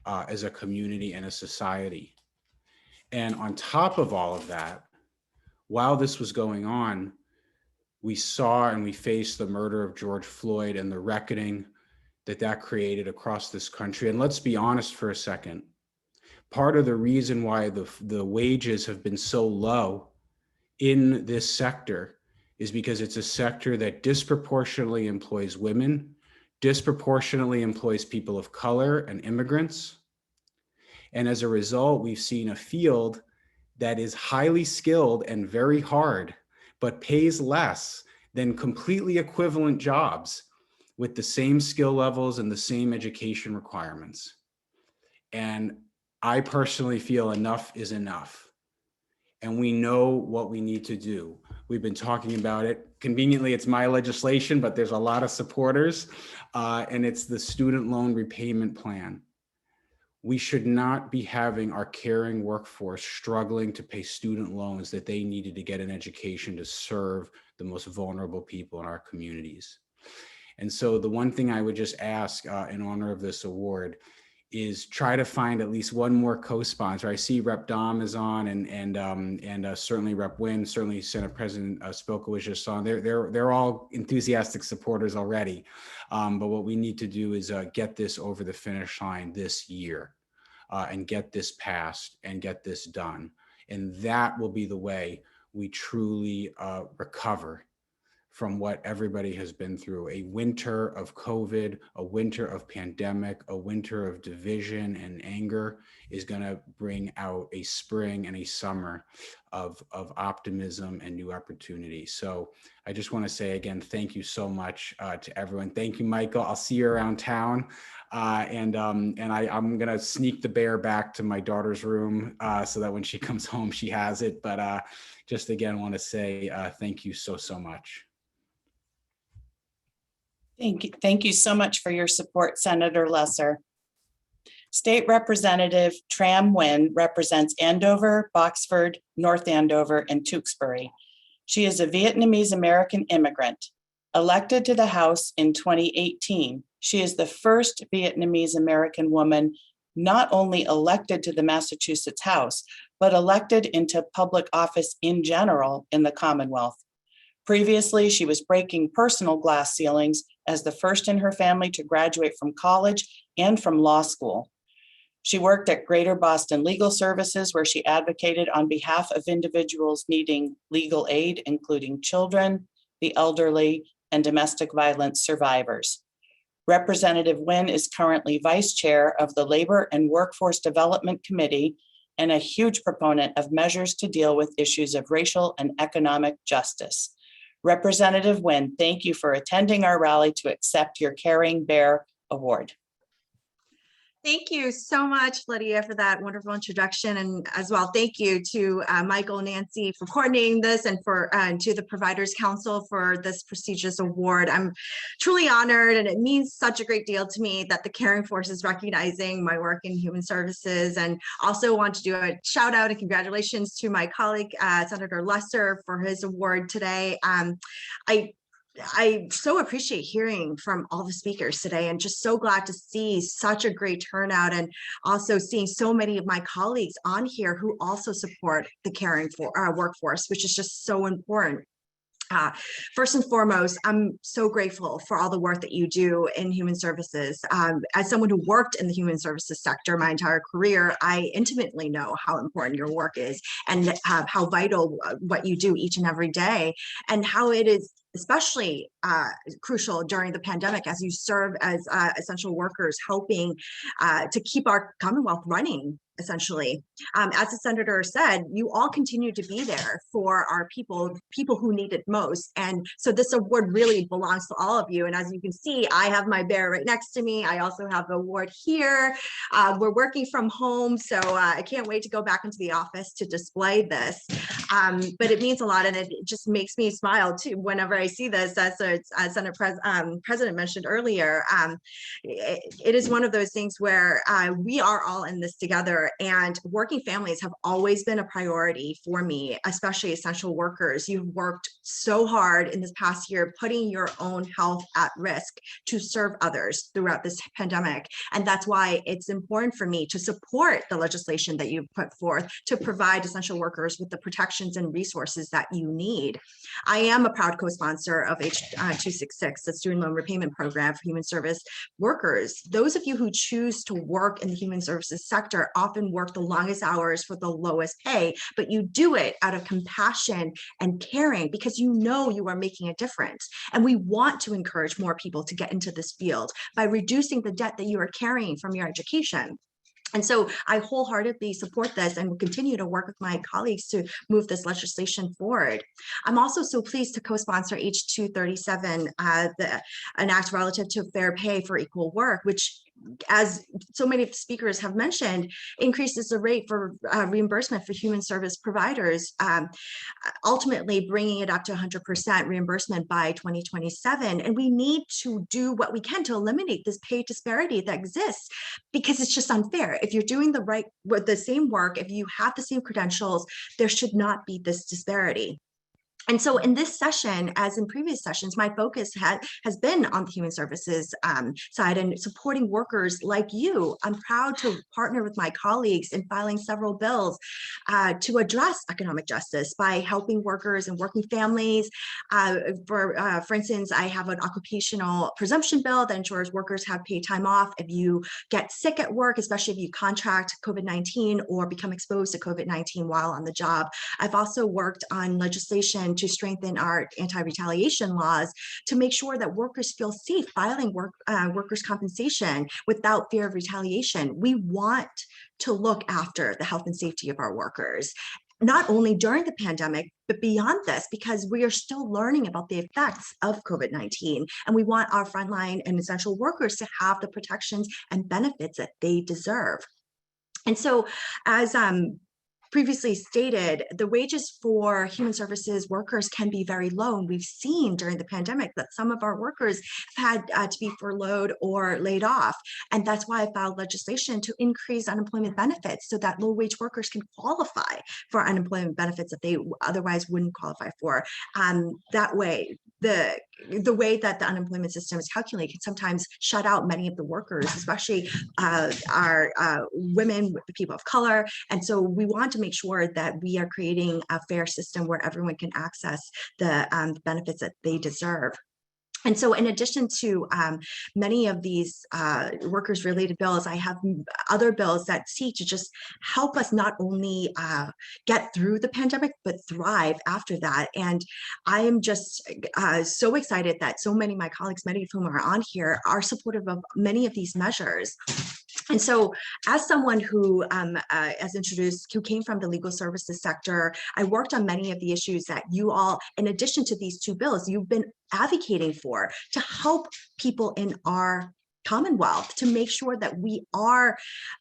as a community and a society? And on top of all of that, while this was going on, we saw and we faced the murder of George Floyd and the reckoning that created across this country. And let's be honest for a second. Part of the reason why the wages have been so low in this sector is because it's a sector that disproportionately employs women, disproportionately employs people of color and immigrants. And as a result, we've seen a field that is highly skilled and very hard, but pays less than completely equivalent jobs with the same skill levels and the same education requirements. And I personally feel enough is enough. And we know what we need to do. We've been talking about it. Conveniently, it's my legislation, but there's a lot of supporters, and it's the student loan repayment plan. We should not be having our caring workforce struggling to pay student loans that they needed to get an education to serve the most vulnerable people in our communities. And so the one thing I would just ask in honor of this award is try to find at least one more co-sponsor. I see Rep. Dom is on, and certainly Rep. Nguyen, certainly Senate President Spilka was just on. They're all enthusiastic supporters already. But what we need to do is get this over the finish line this year and get this passed and get this done. And that will be the way we truly recover from what everybody has been through. A winter of COVID, a winter of pandemic, a winter of division and anger is going to bring out a spring and a summer of optimism and new opportunity. So I just want to say again, thank you so much to everyone. Thank you, Michael. I'll see you around town. I'm going to sneak the bear back to my daughter's room so that when she comes home, she has it. But just again, want to say thank you so much. Thank you so much for your support, Senator Lesser. State Representative Tram Nguyen represents Andover, Boxford, North Andover, and Tewksbury. She is a Vietnamese American immigrant. Elected to the House in 2018, she is the first Vietnamese American woman not only elected to the Massachusetts House, but elected into public office in general in the Commonwealth. Previously, she was breaking personal glass ceilings as the first in her family to graduate from college and from law school. She worked at Greater Boston Legal Services, where she advocated on behalf of individuals needing legal aid, including children, the elderly, and domestic violence survivors. Representative Nguyen is currently Vice Chair of the Labor and Workforce Development Committee and a huge proponent of measures to deal with issues of racial and economic justice. Representative Nguyen, thank you for attending our rally to accept your Caring Bear Award. Thank you so much, Lydia, for that wonderful introduction. And as well, thank you to Michael and Nancy for coordinating this, and for to the Providers Council for this prestigious award. I'm truly honored, and it means such a great deal to me that the Caring Force is recognizing my work in human services. And also want to do a shout out and congratulations to my colleague, Senator Lesser, for his award today. I so appreciate hearing from all the speakers today, and just so glad to see such a great turnout, and also seeing so many of my colleagues on here who also support the caring workforce, which is just so important. First and foremost, I'm so grateful for all the work that you do in human services. As someone who worked in the human services sector my entire career, I intimately know how important your work is, and how vital what you do each and every day, and how it is especially crucial during the pandemic as you serve as essential workers, helping to keep our Commonwealth running, essentially. As the senator said, you all continue to be there for our people who need it most. And so this award really belongs to all of you. And as you can see, I have my bear right next to me. I also have the award here. We're working from home, so I can't wait to go back into the office to display this. But it means a lot, and it just makes me smile too whenever I see this. As Senate President mentioned earlier, it is one of those things where we are all in this together. And working families have always been a priority for me, especially essential workers. You've worked so hard in this past year, putting your own health at risk to serve others throughout this pandemic. And that's why it's important for me to support the legislation that you've put forth to provide essential workers with the protection protections and resources that you need. I am a proud co-sponsor of H266, the Student Loan Repayment Program for Human Service Workers. Those of you who choose to work in the human services sector often work the longest hours for the lowest pay, but you do it out of compassion and caring because you know you are making a difference. And we want to encourage more people to get into this field by reducing the debt that you are carrying from your education. And so I wholeheartedly support this and will continue to work with my colleagues to move this legislation forward. I'm also so pleased to co-sponsor H237, an act relative to fair pay for equal work, which, as so many of the speakers have mentioned, increases the rate for reimbursement for human service providers, ultimately bringing it up to 100% reimbursement by 2027. And we need to do what we can to eliminate this pay disparity that exists, because it's just unfair. If you're doing the same work, if you have the same credentials, there should not be this disparity. And so in this session, as in previous sessions, my focus has been on the human services side and supporting workers like you. I'm proud to partner with my colleagues in filing several bills to address economic justice by helping workers and working families. For instance, I have an occupational presumption bill that ensures workers have paid time off if you get sick at work, especially if you contract COVID-19 or become exposed to COVID-19 while on the job. I've also worked on legislation to strengthen our anti-retaliation laws to make sure that workers feel safe filing workers' compensation without fear of retaliation. We want to look after the health and safety of our workers, not only during the pandemic, but beyond this, because we are still learning about the effects of COVID-19. And we want our frontline and essential workers to have the protections and benefits that they deserve. And so, as previously stated, the wages for human services workers can be very low. And we've seen during the pandemic that some of our workers have had to be furloughed or laid off. And that's why I filed legislation to increase unemployment benefits so that low wage workers can qualify for unemployment benefits that they otherwise wouldn't qualify for. That way, the way that the unemployment system is calculated can sometimes shut out many of the workers, especially our women, people of color. And so we want to make sure that we are creating a fair system where everyone can access the benefits that they deserve. And so in addition to many of these workers related bills, I have other bills that seek to just help us not only get through the pandemic, but thrive after that. And I am just so excited that so many of my colleagues, many of whom are on here, are supportive of many of these measures. And so as someone who, as introduced, who came from the legal services sector, I worked on many of the issues that you all, in addition to these two bills, you've been advocating for to help people in our Commonwealth, to make sure that we are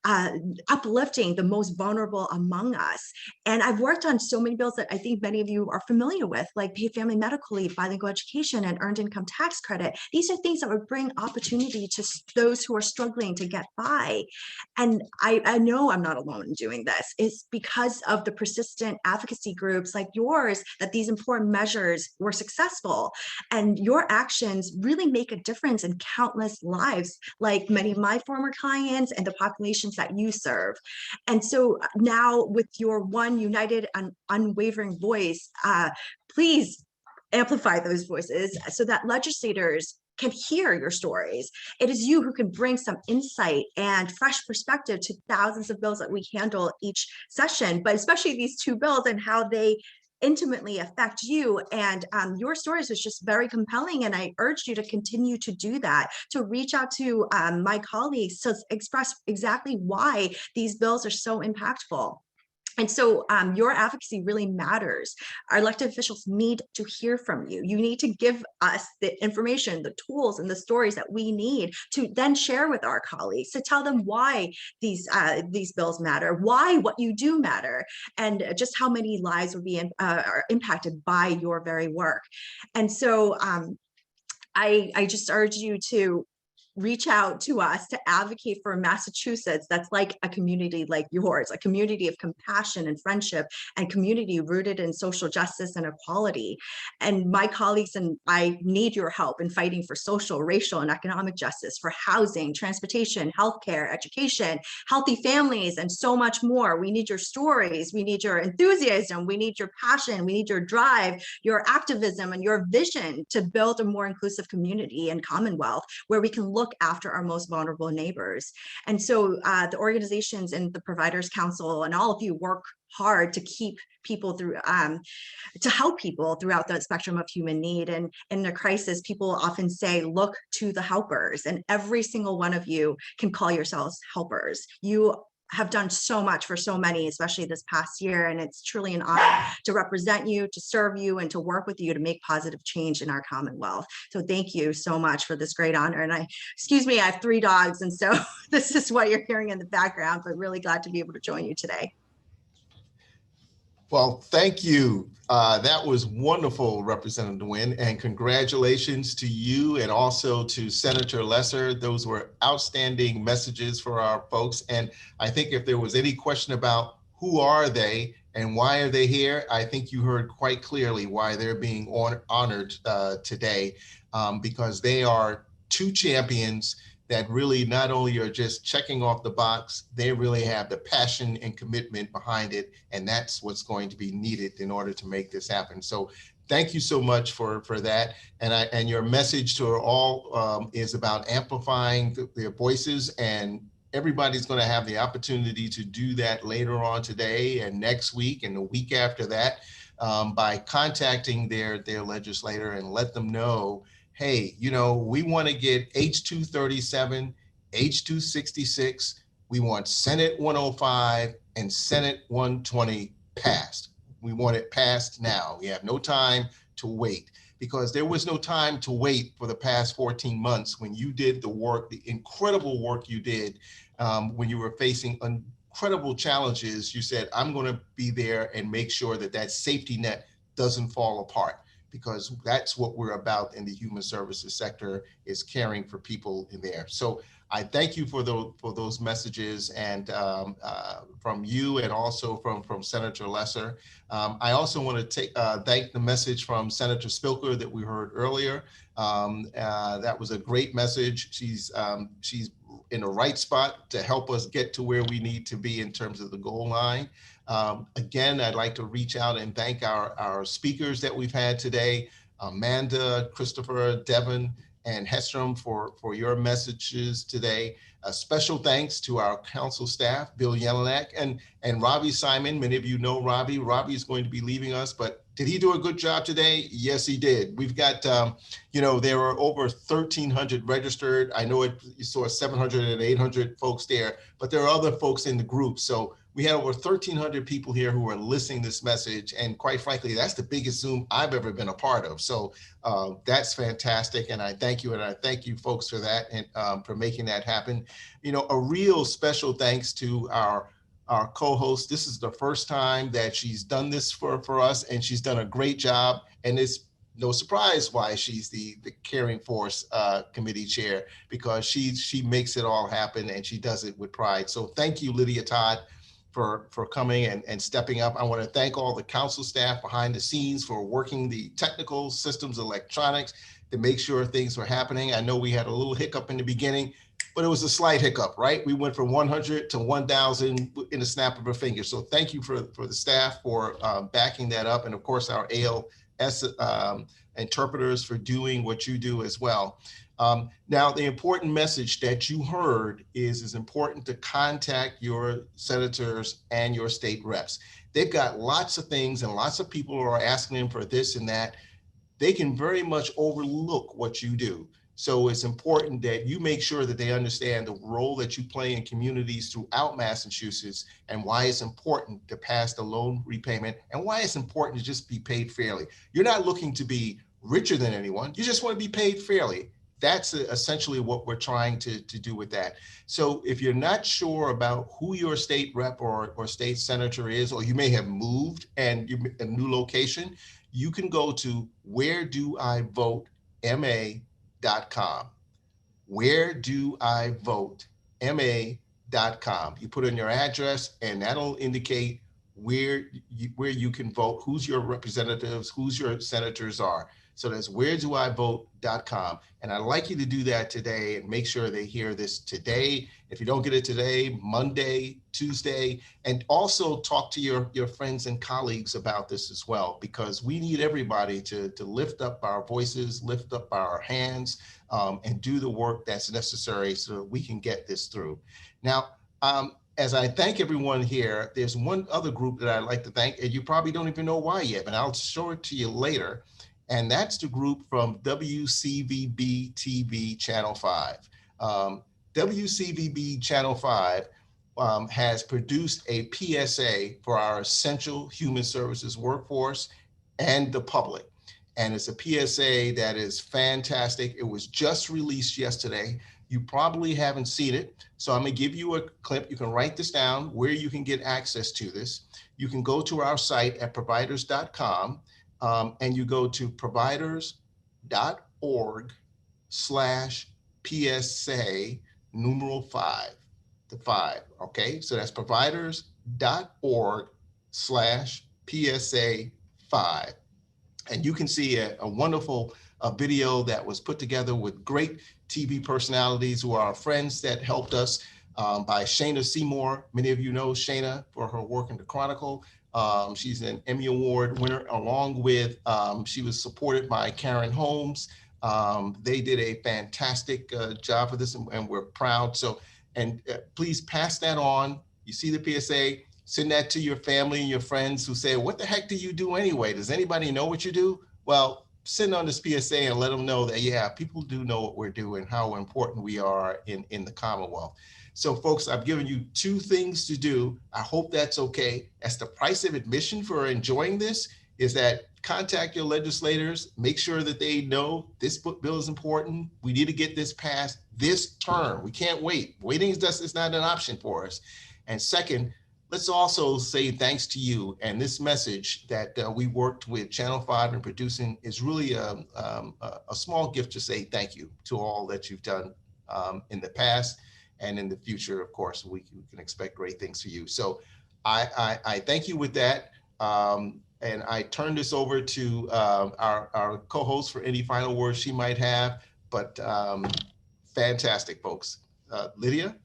uplifting the most vulnerable among us. And I've worked on so many bills that I think many of you are familiar with, like paid family medical leave, bilingual education, and earned income tax credit. These are things that would bring opportunity to those who are struggling to get by. And I know I'm not alone in doing this. It's because of the persistent advocacy groups like yours that these important measures were successful. And your actions really make a difference in countless lives, like many of my former clients and the populations that you serve. And so now, with your one united and unwavering voice, please amplify those voices so that legislators can hear your stories. It is you who can bring some insight and fresh perspective to thousands of bills that we handle each session, but especially these two bills and how they intimately affect you. And your stories was just very compelling. And I urge you to continue to do that, to reach out to my colleagues to express exactly why these bills are so impactful. And so your advocacy really matters. Our elected officials need to hear from you. You need to give us the information, the tools, and the stories that we need to then share with our colleagues, to tell them why these bills matter, why what you do matter, and just how many lives will be are impacted by your very work. And so I just urge you to reach out to us to advocate for Massachusetts that's like a community like yours, a community of compassion and friendship and community rooted in social justice and equality. And my colleagues and I need your help in fighting for social, racial, and economic justice, for housing, transportation, healthcare, education, healthy families, and so much more. We need your stories. We need your enthusiasm. We need your passion. We need your drive, your activism, and your vision to build a more inclusive community and commonwealth where we can look after our most vulnerable neighbors. And so the organizations and the Providers Council and all of you work hard to keep people through, to help people throughout the spectrum of human need. And in a crisis, people often say, look to the helpers, and every single one of you can call yourselves helpers. You have done so much for so many, especially this past year. And it's truly an honor to represent you, to serve you, and to work with you to make positive change in our Commonwealth. So thank you so much for this great honor. And excuse me, I have 3 dogs. And so this is what you're hearing in the background, but really glad to be able to join you today. Well, thank you. That was wonderful, Representative Nguyen, and congratulations to you and also to Senator Lesser. Those were outstanding messages for our folks. And I think if there was any question about who are they and why are they here, I think you heard quite clearly why they're being honored today, because they are 2 champions that really not only are just checking off the box, they really have the passion and commitment behind it. And that's what's going to be needed in order to make this happen. So thank you so much for that. And your message to all is about amplifying their voices, and everybody's going to have the opportunity to do that later on today and next week and the week after that, by contacting their legislator and let them know, hey, you know, we want to get H237, H266, we want Senate 105 and Senate 120 passed. We want it passed now. We have no time to wait, because there was no time to wait for the past 14 months when you did the work, the incredible work you did when you were facing incredible challenges. You said, I'm going to be there and make sure that that safety net doesn't fall apart, because that's what we're about in the human services sector, is caring for people in there. So I thank you for those messages, and from you and also from Senator Lesser. I also want to thank the message from Senator Spilker that we heard earlier. That was a great message. She's in the right spot to help us get to where we need to be in terms of the goal line. Again, I'd like to reach out and thank our speakers that we've had today, Amanda, Christopher, Devin, and Hestrom for your messages today. A special thanks to our council staff, Bill Jelinek and Robbie Simon. Many of you know Robbie. Robbie is going to be leaving us, but did he do a good job today? Yes, he did. We've got, there were over 1,300 registered. I know you saw 700 and 800 folks there, but there are other folks in the group. So we had over 1,300 people here who are listening to this message. And quite frankly, that's the biggest Zoom I've ever been a part of. So that's fantastic. And I thank you. And I thank you folks for that and for making that happen. You know, a real special thanks to our co-host. This is the first time that she's done this for us, and she's done a great job. And it's no surprise why she's the Caring Force Committee Chair, because she makes it all happen and she does it with pride. So thank you, Lydia Todd, for coming and stepping up. I want to thank all the council staff behind the scenes for working the technical systems, electronics, to make sure things were happening. I know we had a little hiccup in the beginning, but it was a slight hiccup, right? We went from 100 to 1,000 in a snap of a finger. So thank you for the staff for backing that up. And of course, our ALS interpreters for doing what you do as well. Now, the important message that you heard is it's important to contact your senators and your state reps. They've got lots of things and lots of people who are asking them for this and that. They can very much overlook what you do. So it's important that you make sure that they understand the role that you play in communities throughout Massachusetts, and why it's important to pass the loan repayment, and why it's important to just be paid fairly. You're not looking to be richer than anyone. You just want to be paid fairly. That's essentially what we're trying to do with that. So if you're not sure about who your state rep or state senator is, or you may have moved and you're in a new location, you can go to wheredoivotema.com. wheredoivote.ma.com. You put in your address and that'll indicate where you can vote, who's your representatives, who's your senators are. So that's wheredoivote.com. And I'd like you to do that today and make sure they hear this today. If you don't get it today, Monday, Tuesday, and also talk to your friends and colleagues about this as well, because we need everybody to lift up our voices, lift up our hands, and do the work that's necessary so that we can get this through. Now, as I thank everyone here, there's one other group that I'd like to thank, and you probably don't even know why yet, but I'll show it to you later. And that's the group from WCVB TV Channel 5. WCVB Channel 5 has produced a PSA for our essential human services workforce and the public. And it's a PSA that is fantastic. It was just released yesterday. You probably haven't seen it. So I'm gonna give you a clip. You can write this down where you can get access to this. You can go to our site at providers.com. And you go to providers.org/PSA #5, the 5, okay? So that's providers.org/PSA5. And you can see a wonderful video that was put together with great TV personalities who are our friends that helped us, by Shayna Seymour. Many of you know Shayna for her work in the Chronicle. She's an Emmy Award winner, along with, she was supported by Karen Holmes. They did a fantastic job for this, and we're proud. So, and please pass that on. You see the PSA, send that to your family and your friends who say, what the heck do you do anyway? Does anybody know what you do? Well, send on this PSA and let them know that, yeah, people do know what we're doing, how important we are in the Commonwealth. So folks, I've given you 2 things to do. I hope that's okay. That's the price of admission for enjoying this, is that contact your legislators, make sure that they know this bill is important. We need to get this passed this term. We can't wait. Waiting is not an option for us. And second, let's also say thanks to you. And this message that we worked with Channel 5 in producing is really a small gift to say thank you to all that you've done in the past. And in the future, of course, we can expect great things for you. So I thank you with that. And I turn this over to our co-host for any final words she might have. But fantastic, folks. Lydia?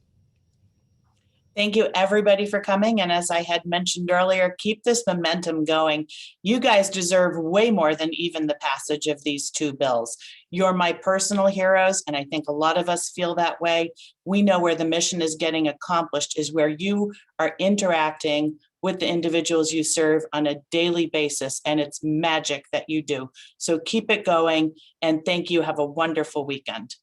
Thank you, everybody, for coming. And as I had mentioned earlier, keep this momentum going. You guys deserve way more than even the passage of these 2 bills. You're my personal heroes, and I think a lot of us feel that way. We know where the mission is getting accomplished is where you are interacting with the individuals you serve on a daily basis, and it's magic that you do. So keep it going, and thank you. Have a wonderful weekend.